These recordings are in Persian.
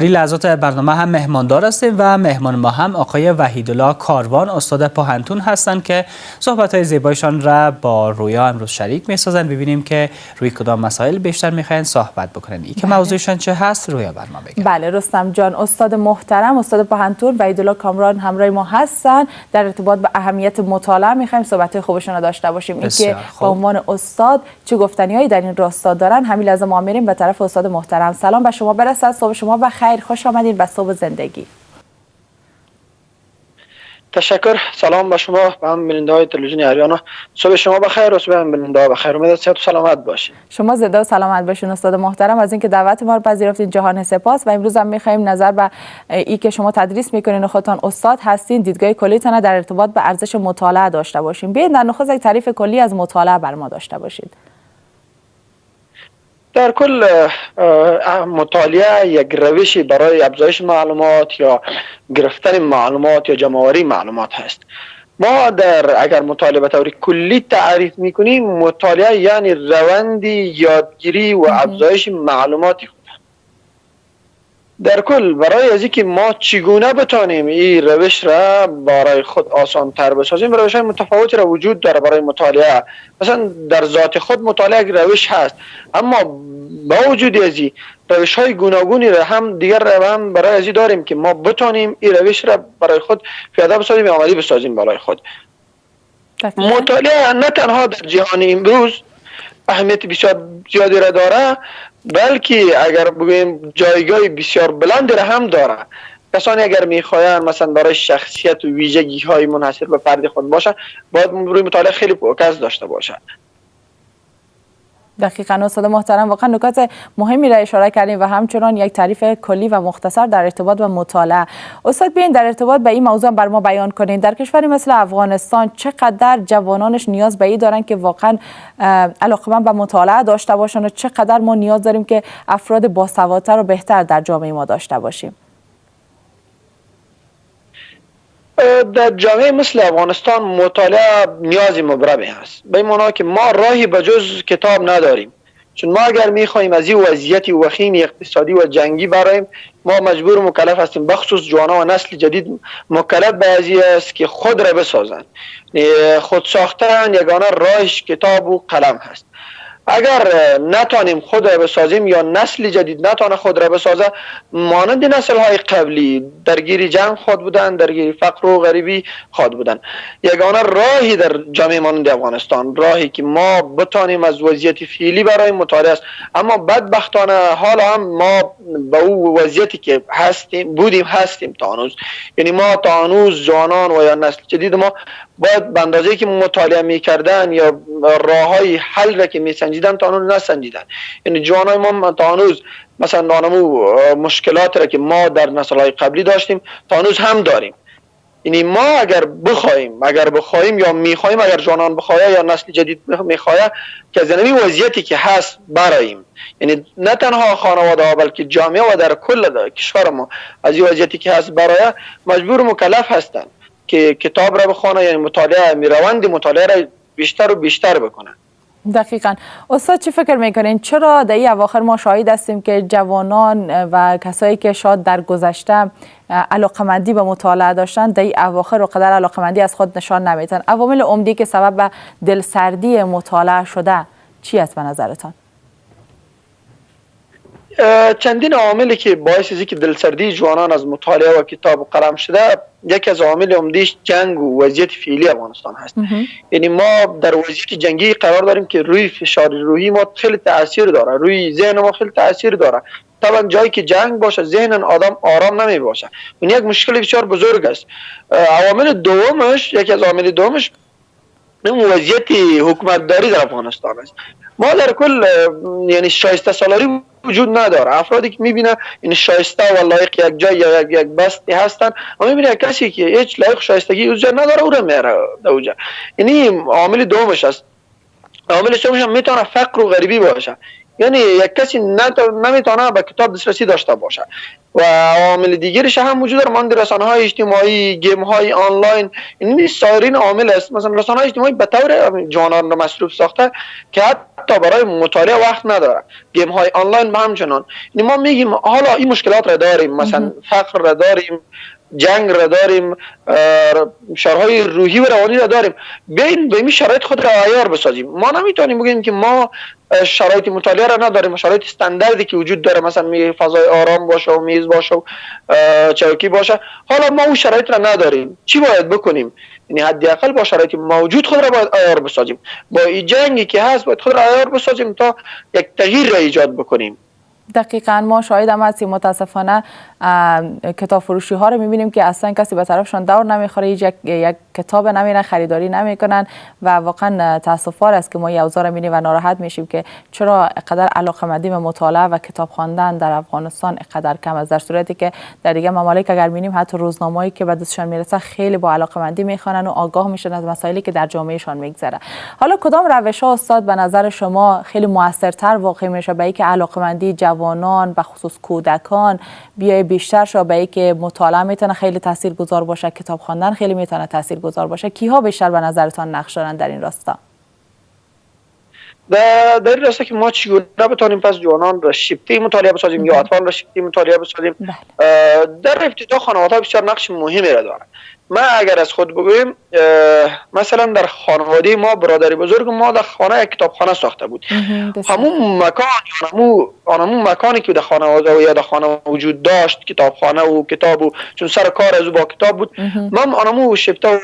این لحظات برنامه هم مهماندار هستیم و مهمان ما هم آقای وحیدالله کاروان استاد پاهنتون هستند که صحبت‌های زیبایشان را با رویا امروز شریک می‌سازند. ببینیم که روی کدام مسائل بیشتر می‌خواین صحبت بکنن. این که موضوعشان چه هست رویا برنامه بگید. بله رستم جان، استاد محترم، استاد پاهنتون وحیدالله کاروان همراه ما هستن. در ارتباط به اهمیت مطالعه می‌خوایم صحبت‌های خوبشون رو داشته باشیم. این که به عنوان استاد چه گفتنی‌هایی در این راستا دارن. همین لحظه ما میریم به طرف استاد محترم. سلام به شما برسد. صبح شما بخیر. خوش آمدید به صبح زندگی. تشکر. سلام به شما و هم بیننده های تلویزیون اریانا. صبح شما بخیر و صبح هم بیننده ها بخیر. امید صحت و سلامت باشید. شما زنده و سلامت باشین استاد محترم. از اینکه دعوت ما رو پذیرفتین جهان سپاس. و امروز هم می‌خوایم نظر به این که شما تدریس می‌کنین و خودتان استاد هستین، دیدگاه کلیتون در ارتباط به ارزش مطالعه داشته باشیم. بیاین در نخست یک تعریف کلی از مطالعه بر ما داشته باشید. در کل مطالعه یک روشی برای افزایش معلومات یا گرفتن معلومات یا جمع‌آوری معلومات هست. ما اگر مطالعه به طور کلی تعریف میکنیم، مطالعه یعنی روندی یادگیری و افزایش معلوماتی خود. در کل برای از اینکه ما چگونه بتانیم این روش را برای خود آسان تر بسازیم، روش های متفاوتی را وجود داره برای مطالعه. مثلا در ذات خود مطالعه یک روش هست، اما با وجود از این روش های گوناگونی را هم دیگر هم برای از این داریم که ما بتانیم این روش را برای خود پیاده بسازیم یا عملی بسازیم برای خود. مطالعه نه تنها در جهان امروز اهمیت بسیار زیادی را داره، بلکه اگر بگوییم جایگاه بسیار بلندی را هم داره. کسانی اگر میخواین مثلا برای شخصیت و ویژگی های منحصر به فرد خود باشه، باید روی مطالعه خیلی فوکس داشته باشه. دقیقاً استاد محترم، واقعا نکات مهمی را اشاره کردیم و همچنان یک تعریف کلی و مختصر در ارتباط با مطالعه. استاد بیاین در ارتباط به این موضوع بر ما بیان کنین. در کشوری مثل افغانستان چقدر جوانانش نیاز به این دارن که واقعا علاقه‌مند به مطالعه داشته باشن و چقدر ما نیاز داریم که افراد باسوادتر و بهتر در جامعه ما داشته باشیم؟ در جامعه مثل افغانستان مطالعه نیازی مبرمی هست، به این معنا که ما راهی به جز کتاب نداریم. چون ما اگر میخواهیم از این وضعیت وخیم اقتصادی و جنگی براییم، ما مجبور و مکلف هستیم، بخصوص جوانان و نسل جدید مکلف به ازی است که خود را بسازند. خود ساختن یگانه راهش کتاب و قلم هست. اگر نتانیم خود را بسازیم یا نسل جدید نتانه خود را بسازه، مانند نسل های قبلی درگیر جنگ خود بودن، درگیر فقر و غریبی خود بودن. یگانه راهی در جامعه مانند افغانستان، راهی که ما بتانیم از وضعیت فعلی برای مطالعه است. اما بدبختانه حالا هم ما به او وضعیتی که بودیم هستیم تا هنوز. یعنی ما تا هنوز جوانان و یا نسل جدید ما باید به اندازه‌ای که مطالعه می‌کردن یا راه‌های حل را که می‌سنجیدن تا هنوز نسنجیدن. یعنی جوانای ما تا هنوز مثلا دانمو مشکلات را که ما در نسل‌های قبلی داشتیم تا هنوز هم داریم. یعنی ما اگر بخوایم یا می‌خوایم، اگر جوانان بخواه یا نسل جدید می‌خواه که از این وضعیتی که هست براییم، یعنی نه تنها خانواده ها بلکه جامعه و در کل کشور ما از این وضعیتی که هست برای مجبور و مکلف هستند که کتاب را بخونه، یعنی مطالعه روند مطالعه را بیشتر و بیشتر بکنه. دقیقاً. استاد چی فکر میکنین چرا در این اواخر ما شاهد هستیم که جوانان و کسایی که شاید در گذشته علاقمندی به مطالعه داشتن در این اواخر و قدر علاقمندی از خود نشان نمیدن؟ عوامل عمده که سبب دلسردی مطالعه شده چی است به نظرتان؟ چندین عاملی که باعث از که دلسردی جوانان از مطالعه و کتاب و قلم شده، یکی از عوامل عمده‌اش جنگ و وضعیت فعلی افغانستان هست. یعنی ما در وضعیت جنگی قرار داریم که روی فشار روحی ما خیلی تاثیر داره، روی ذهن ما خیلی تاثیر داره. طبعا جایی که جنگ باشه ذهن آدم آرام نمی باشه. این یک مشکل بسیار بزرگ است. یکی از عوامل دومش این وضعیت حکومتداری در افغانستان است. ما در کل یعنی شایسته سالاری وجود نداره. افرادی که میبینه این شایسته و لایق یک جای یا یک بستی هستن، و میبینه کسی که هیچ لایق شایستگی اونجا نداره او را میره اونجا. یعنی عامل دومش است. عامل سومش هم میتونه فقر و غریبی باشه. یعنی یک کسی نمیتونه به کتاب دسترسی داشته باشه. و عامل دیگرش هم وجود داره، مانند رسانه‌های اجتماعی، گیم‌های آنلاین. این سایرین عامل است. مثلا رسانه‌های اجتماعی به طور جوانان را مصروف ساخته که حتی حتی برای مطالعه وقت نداره. گیم های آنلاین همچنان. ما میگیم حالا این مشکلات را داریم، مثلا فقر را داریم، جنگ را داریم، شرهای روحی و روانی را داریم. بیاین به این شرایط خود را عیار بسازیم. ما نمیتونیم بگیم که ما شرایط مطالعه را نداریم، شرایط استانداردی که وجود داره، مثلا می فضای آرام باشه و میز باشه و چوکی باشه، حالا ما اون شرایط را نداریم. چی باید بکنیم؟ یعنی حداقل با شرایط موجود خود را باید عیار بسازیم. با این جنگی که هست باید خود را عیار بسازیم تا یک تغییر را ایجاد بکنیم. دقیقاً ما شاهد هم هستیم متاسفانه کتاب فروشی ها رو میبینیم که اصلا کسی به طرفشان دور نمیخوره، یک کتاب نمیرن خریداری نمیکنن و واقعا تاسف‌آور است که ما این اوضاع رو میبینیم و ناراحت میشیم که چرا اینقدر علاقه‌مندی به مطالعه و کتاب خواندن در افغانستان اینقدر کم است، در صورتی که در دیگه ممالک اگر میبینیم حتی روزنامه‌ای که به دستشان میرسه خیلی با علاقه‌مندی میخوانن و آگاه میشن از مسائلی که در جامعهشان میگذره. حالا کدام روش‌ها استاد به نظر شما خیلی موثرتر واقع میشه به اینکه علاقه‌مندی جوانان به خصوص کودکان بیای بیشتر شو، به اینکه مطالعه میتونه خیلی تاثیرگذار باشه، کتاب خواندن خیلی میتونه تاثیرگذار باشه؟ کیها بیشتر به نظرتان نقش دارن در این راستا؟ در این راستا که ما چگونه بتونیم پس جوانان را شیفته مطالعه بسازیم یا اطفال را شیفته مطالعه بسازیم؟ در ابتدا خانواده بسیار نقش مهمی را دارند. ما اگر از خود بگویم، مثلا در خانواده ما، برادری بزرگ ما در خانه یک کتابخانه ساخته بود. همون مکانی که در خانواده و یا در خانه وجود داشت، کتابخانه و کتاب و چون سر کار از او با کتاب بود، ما آنمو شیفته و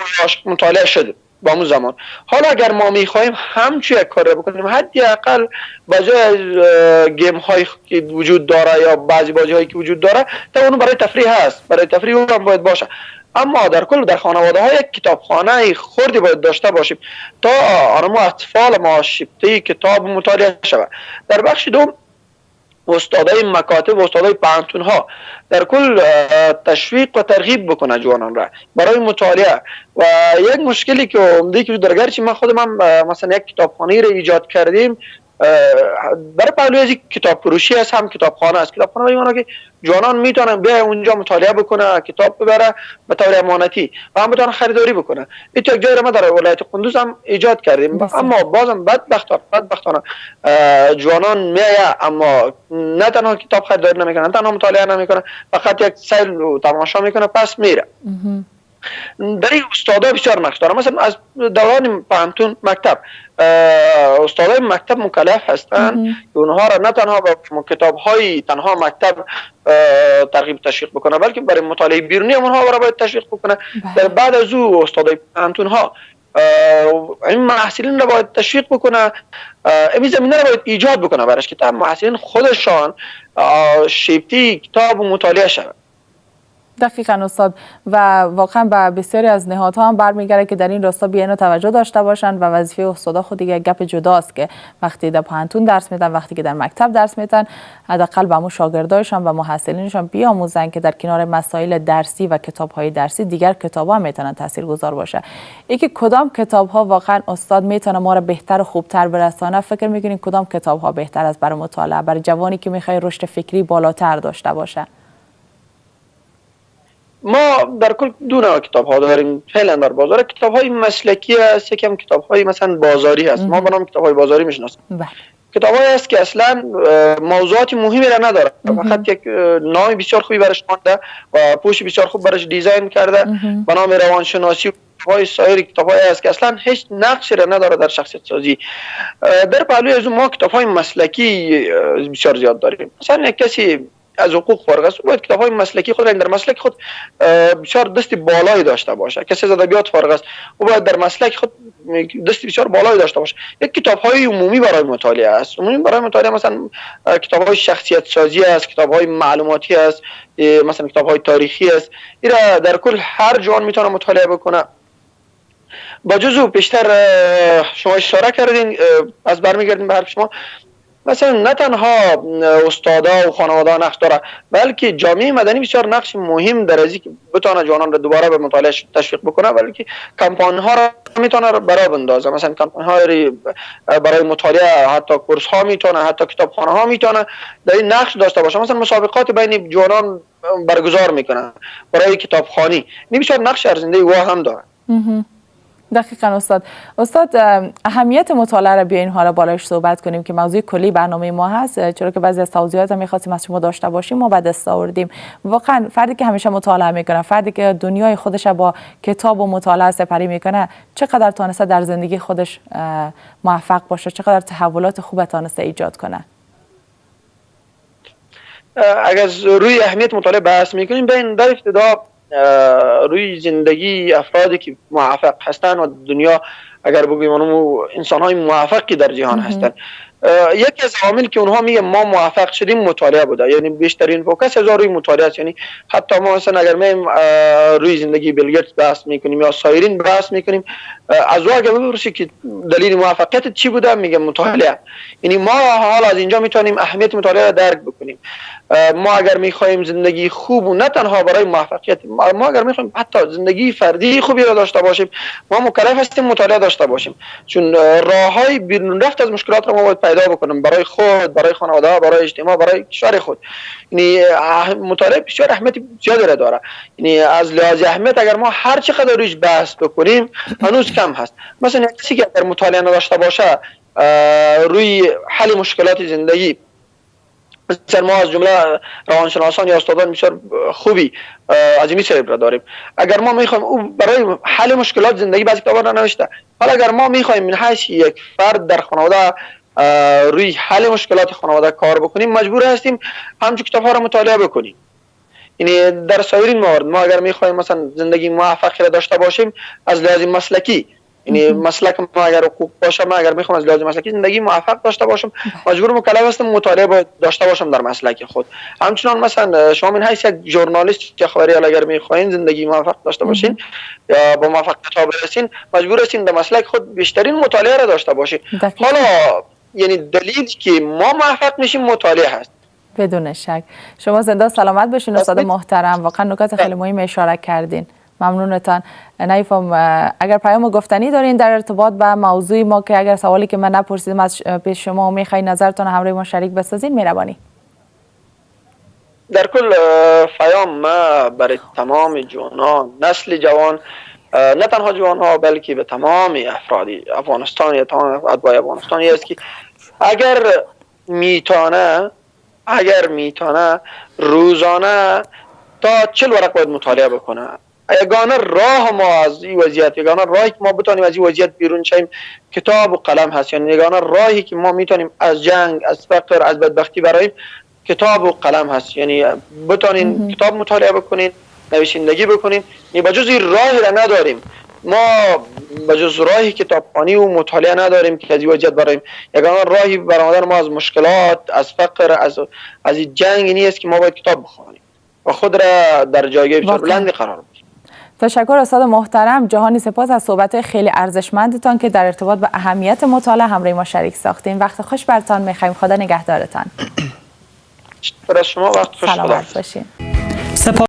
مطالعه شد با همون زمان. حالا اگر ما میخواهیم همچون یک کار بکنیم، حداقل بجای از گیم هایی که وجود داره یا بعضی بازی هایی که وجود داره، تا اونو برای تفریح هست، برای تفریح هم باید باشه. اما در کل در خانواده های یک کتابخانه خردی باید داشته باشیم تا آنمو اطفال ما شیفته کتاب مطالعه شود. در بخش دوم، استادای مکاتب و استادای پانتون ها در کل تشویق و ترغیب بکنه جوانان را برای مطالعه. و یک مشکلی که عمده که در گرچه ما خودم مثلا یک کتابخانه را ایجاد کردیم، برای پهلوی از کتاب فروشی است، هم کتابخانه است. کتابخانه به معنی که جوانان میتونن بیا اونجا مطالعه بکنه، کتاب ببره به طور امانتی و هم بتونن خریداری بکنه. این یک جای ما در ولایت قندوز هم ایجاد کردیم. اما بازم بدبختانه جوانان میایه، اما نه تنها کتاب خریداری نمیکنن، تنها مطالعه نمیکنن، فقط یک سیل و تماشا میکنه پس میره. در این استادا بسیار نقش داره. مثلا از دوران پانتون مکتب، استادای مکتب مکلف هستند که اونها را نه تنها با کتاب های تنها مکتب ترغیب تشویق بکنه، بلکه برای مطالعه بیرونی اونها را باید تشویق بکنه. در بعد از او استادای پانتون ها این محصلین را باید تشویق بکنه، این زمینه را باید ایجاد بکنه برش که محصلین خودشان شیفته کتاب و مطالعه شود. دقیقاً استاد، و واقعا به بسیاری از نهادها هم برمیگرده که در این راستا بیان توجه داشته باشند و وظیفه استادا خود دیگه گپ جداست که وقتی در پانتون درس میدن، وقتی که در مکتب درس میدن، حداقل به همون شاگردایشان و محصلینشان بیاموزن که در کنار مسائل درسی و کتاب‌های درسی دیگر کتاب‌ها هم میتونن تاثیرگذار باشه. اینکه کدام کتاب‌ها واقعا استاد میتونه ما رو بهتر و خوبتر برسانه؟ فکر می‌کنین کدام کتاب‌ها بهتر است برای مطالعه، برای جوانی که می‌خواد رشد فکری بالاتر داشته باشه؟ ما در کل دو نوع کتاب ها داریم فعلا در بازار. کتاب های مسلکی هست، یکم کتاب های مثلا بازاری هست. ما به نام کتاب های بازاری میشناسیم. کتاب های هست که اصلا موضوعات مهمی را نداره، فقط یک نام بسیار خوبی برش مانده و پوش بسیار خوب برش دیزاین کرده به نام روانشناسی. کتاب های سایر کتاب های هست که اصلا هیچ نقشی را نداره در شخصیت سازی. در پهلوی از ما کتاب های مسلکی بسیار زیاد داریم. مثلا یک کسی از حقوق فارغ است، باید کتاب‌های مسلکی خود را در مسلک خود بسیار دست بالایی داشته باشه. کسی از ادبیات فارغ است، او باید در مسلک خود دست بسیار بالایی داشته باشه. یک کتاب‌های عمومی برای مطالعه است. عمومی برای مطالعه مثلا کتاب‌های شخصیت سازی است، کتاب‌های معلوماتی است، مثلا کتاب‌های تاریخی است. این را در کل هر جوان میتونه مطالعه بکنه. با جزو بیشتر شما اشاره کردین، از برمیگردیم به حرف شما. مثلا نه تنها استادا و خانواده نقش داره، بلکه جامعه مدنی بسیار نقش مهم در ازی که بتونه جوانان را دوباره به مطالعه تشویق بکنه، بلکه کمپاین ها را میتونه برای بندازه. مثلا کمپاین ها برای مطالعه، حتی کورس ها میتونه، حتی کتابخانه ها میتونه در این نقش داشته باشه. مثلا مسابقات بین جوانان برگزار میکنه برای کتابخوانی. این بسیار نقش ارزنده و هم داره. دقیقاً استاد اهمیت مطالعه را بیاین حالا بالایش صحبت کنیم که موضوع کلی برنامه ما هست، چرا که بعضی از توضیحات هم می‌خواستیم از شما داشته باشیم ما به دست آوردیم. واقعا فردی که همیشه مطالعه میکنه، فردی که دنیای خودش با کتاب و مطالعه سپری میکنه، چقدر تونسته در زندگی خودش موفق باشه، چقدر تحولات خوب تونسته ایجاد کنه. اگر روی اهمیت مطالعه بحث میکنیم بین در ابتدا روی زندگی افرادی که موفق هستند و دنیا اگر بگویم انسان های موفقی در جهان هستند، یکی از عواملی که اونها میگه ما موفق شدیم مطالعه بوده، یعنی بیشترین فوکس از روی مطالعه است. یعنی حتی ما مثلا اگر ما روی زندگی بیل گیتس بحث میکنیم یا سایرین بحث میکنیم، از او اگر بپرسی که دلیل موفقیت چی بوده میگه مطالعه. یعنی ما حالا از اینجا میتونیم اهمیت مطالعه را درک بکنیم. ما اگر میخوایم زندگی خوب و نه تنها برای موفقیت، ما اگر میخوایم حتی زندگی فردی خوبی را داشته باشیم، ما مکلف هستیم مطالعه داشته باشیم، چون راههای بیرون رفت از مشکلات را ما باید پیدا بکنیم برای خود، برای خانواده، برای اجتماع، برای کشور خود. یعنی مطالعه بسیار اهمیت زیادی را داره. یعنی از لحاظ اهمیت اگر ما هر چقدر رویش بحث بکنیم هنوز کم هست. مثلا کسی که اگر مطالعه نداشته باشه روی حل مشکلات زندگی، مثلا ما از جمله روانشناسان یا استادان بسیار خوبی از این سریب داریم، اگر ما میخوایم او برای حل مشکلات زندگی بعضی کتابا را نوشته، حالا اگر ما میخوایم من حیث یک فرد در خانواده روی حل مشکلات خانواده کار بکنیم، مجبور هستیم همچون کتاب‌ها را مطالعه بکنیم. یعنی در سایر موارد ما اگر میخوایم مثلا زندگی موفقی را داشته باشیم از لحاظ مسلکی، یعنی مسلک ما اگر حقوق باشه، ما اگر میخوام از لحاظ مسلکی زندگی موفق داشته باشم مجبور مکلف هستم مطالعه باید داشته باشم در مسلک خود. همچنان مثلا شما من حیث یک ژورنالیست یا خبریال اگر میخواین زندگی موفق داشته باشین یا با موفقیت برسین، مجبور هستین در مسلک خود بیشترین مطالعه را داشته باشین. حالا یعنی دلیلی که ما موفق میشیم مطالعه هست. بدون شک. شما زنده سلامت باشین استاد محترم، واقعا نکات خیلی مهم اشاره کردین. ممنونتان. نایفم اگر پیام گفتنی دارین در ارتباط با موضوع ما که اگر سوالی که من نپرسیدم از پیش شما میخوای نظرتون همراه ما شریک بسازین مهربانی. در کل پیام ما برای تمام جوانان، نسل جوان، نه تنها جوان ها بلکه به تمام افرادی افغانستان یا تمام اتباع افغانستانی است که اگر میتونه روزانه تا 40 ورق باید مطالعه بکنه. یگانه راه ما از این وضعیت، یگانه راهی که ما بتونیم از این وضعیت بیرون شیم کتاب و قلم هست. یعنی یگانه راهی که ما میتونیم از جنگ، از فقر، از بدبختی براییم کتاب و قلم هست. یعنی بتونین کتاب مطالعه بکنین، نویسندگی بکنین. یعنی بجز این راهی را نداریم، ما بجز راهی کتابخوانی و مطالعه نداریم که از این وضعیت براییم. یگانه راهی برآمدن ما از مشکلات، از فقر، از جنگ نیست که ما باید کتاب بخوانیم و خود را در جایگاه بسیار بلندی قرار بدیم. تشکر استاد محترم. جهانی سپاس از صحبت‌های خیلی ارزشمندتان که در ارتباط با اهمیت مطالعه همراه ما شریک ساختین. وقت خوش برتان می‌خوایم. خدا نگهدارتان. برای شما وقت خوش. سلامت باشین.